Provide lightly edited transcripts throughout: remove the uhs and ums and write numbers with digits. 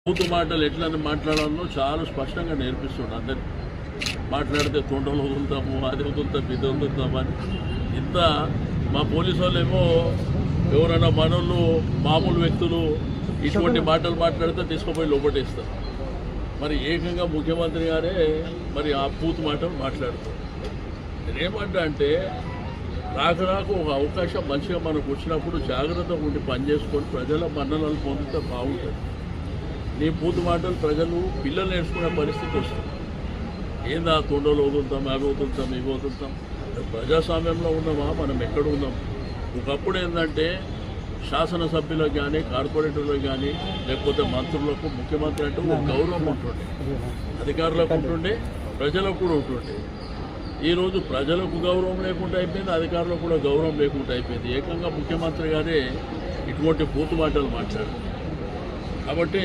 పూతు మాటలు ఎట్లా మాట్లాడాలో చాలా స్పష్టంగా నేర్పిస్తుండే అందరికి. మాట్లాడితే తొండలు వదులుతాము, అది వదులుతాం, ఇది వదులుతామని. ఇంత మా పోలీసు వాళ్ళు ఏమో ఎవరైనా మనోళ్ళు మామూలు వ్యక్తులు ఇటువంటి మాటలు మాట్లాడితే తీసుకుపోయి లోపటేస్తారు. మరి ఏకంగా ముఖ్యమంత్రి గారే మరి ఆ పూతు మాటలు మాట్లాడుతారు. నేనేమంటా అంటే రాకు ఒక అవకాశం మంచిగా మనకు వచ్చినప్పుడు జాగ్రత్తగా ఉండి పనిచేసుకొని ప్రజల మన్ననలు పొందితే బాగుంటుంది. నీ పూతు మాటలు ప్రజలు పిల్లలు నేర్చుకునే పరిస్థితి వస్తుంది. ఏందా తొండలు వదులుతాం, అవి వదులుతాం, ఇవి వదులుతాం. ప్రజాస్వామ్యంలో ఉన్నామా, మనం ఎక్కడ ఉన్నాం? ఒకప్పుడు ఏంటంటే శాసనసభ్యులకు కానీ కార్పొరేటర్లకు కానీ లేకపోతే మంత్రులకు ముఖ్యమంత్రి అంటే ఒక గౌరవం ఉంటుండే, అధికారులకు ఉంటుండే, ప్రజలకు కూడా ఉంటుండే. ఈరోజు ప్రజలకు గౌరవం లేకుండా అయిపోయింది, అధికారులకు కూడా గౌరవం లేకుండా అయిపోయింది. ఏకంగా ముఖ్యమంత్రి గారే ఇటువంటి పూతు మాటలు మాట్లాడారు. కాబట్టి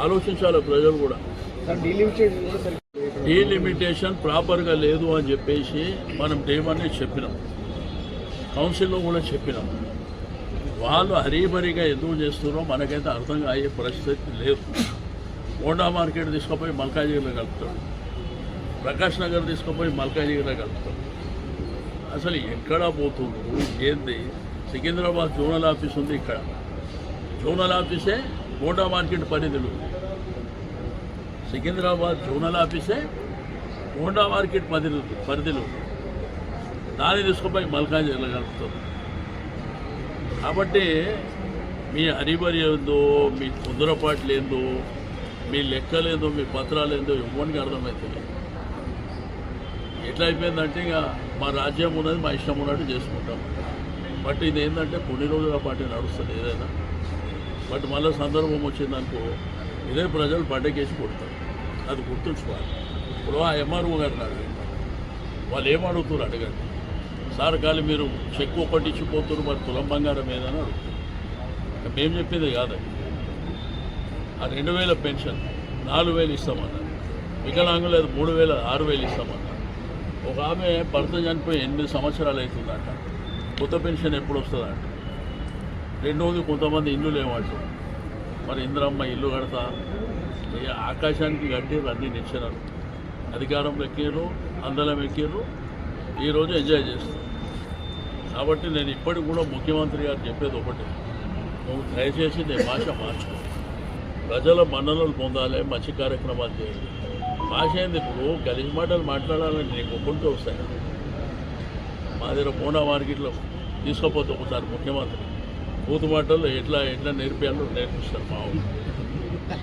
ఆలోచించాలి ప్రజలు కూడా. డీలిమిటేషన్ ప్రాపర్గా లేదు అని చెప్పేసి మనం డేమని చెప్పినాం, కౌన్సిల్లో కూడా చెప్పినాం. వాళ్ళు హరీబరీగా ఎందుకు చేస్తున్నారో మనకైతే అర్థం అయ్యే పరిస్థితి లేదు. మోండా మార్కెట్ తీసుకుపోయి మల్కాజిగిరిలో కలుపుతాడు, ప్రకాష్ నగర్ తీసుకుపోయి మల్కాజిగిరిలో కలుపుతాడు. అసలు ఎక్కడా పోతుండ్రు ఏంది? సికింద్రాబాద్ జోనల్ ఆఫీస్ ఉంది, ఇక్కడ జోనల్ ఆఫీసే మోండా మార్కెట్ పరిధిలో. సికింద్రాబాద్ జోనల్ ఆఫీసే మోండా మార్కెట్ పరిధిలో, దాన్ని తీసుకుపోయి మల్కాజిగిరిలో కలుపుతారు. కాబట్టి మీ హరిబరి ఏందో, మీ కుదురపాట్లు ఏందో, మీ లెక్కలేందో, మీ పత్రాలు ఏందో ఎవరికి అర్థమవుతుంది. ఎట్లా అయిపోయిందంటే ఇక మా రాజ్యం ఉన్నది మా ఇష్టం ఉన్నట్టు చేసుకుంటాం. బట్ ఇది ఏంటంటే కొన్ని రోజుల పాటు నడుస్తుంది ఏదైనా. బట్ మళ్ళీ సందర్భం వచ్చిందనుకో ఇదే ప్రజలు పడ్డకేసి కొడతారు. అది గుర్తుంచుకోవాలి. ఇప్పుడు ఆ ఎంఆర్ఓ గారిని అడగండి, వాళ్ళు ఏమడుగుతారు అడగండి. సార్ కానీ మీరు చెక్ ఒకటి ఇచ్చిపోతున్నారు, మరి తులం బంగారం ఏదని అడుగుతారు. మేము చెప్పింది కాదండి. ఆ 2000 పెన్షన్ 4000 ఇస్తామన్నారు, వికలాంగులు 3000 6000 ఇస్తామన్నారు. ఒక ఆమె భర్త చనిపోయి 8 సంవత్సరాలు అవుతుందంట, కొత్త పెన్షన్ ఎప్పుడు వస్తుందంట. రెండోది కొంతమంది ఇల్లు లేవంట. మరి ఇందిరమ్మ ఇల్లు కడతా ఆకాశానికి కట్టిర్రు, అన్నీ నిచ్చెనలు. అధికారంలో ఎక్కిర్రు, అందలం ఎక్కిర్రు, ఈరోజు ఎంజాయ్ చేస్తారు. కాబట్టి నేను ఇప్పటికి కూడా ముఖ్యమంత్రి గారు చెప్పేది ఒకటి, నువ్వు దయచేసి నీ భాష మార్చుకో, ప్రజల మన్ననలు పొందాలి, మంచి కార్యక్రమాలు చేయాలి. భాష ఏంది? ఇప్పుడు గలీజ్ మాటలు మాట్లాడాలని నీకు ఒక్కొక్కటి వస్తాయి. మా దగ్గర మోండా మార్కెట్లో తీసుకోపోతే ఒకసారి ముఖ్యమంత్రి పూతు మాటలు ఎట్లా నేర్పియాలో నేర్పిస్తారు మా ఊరు.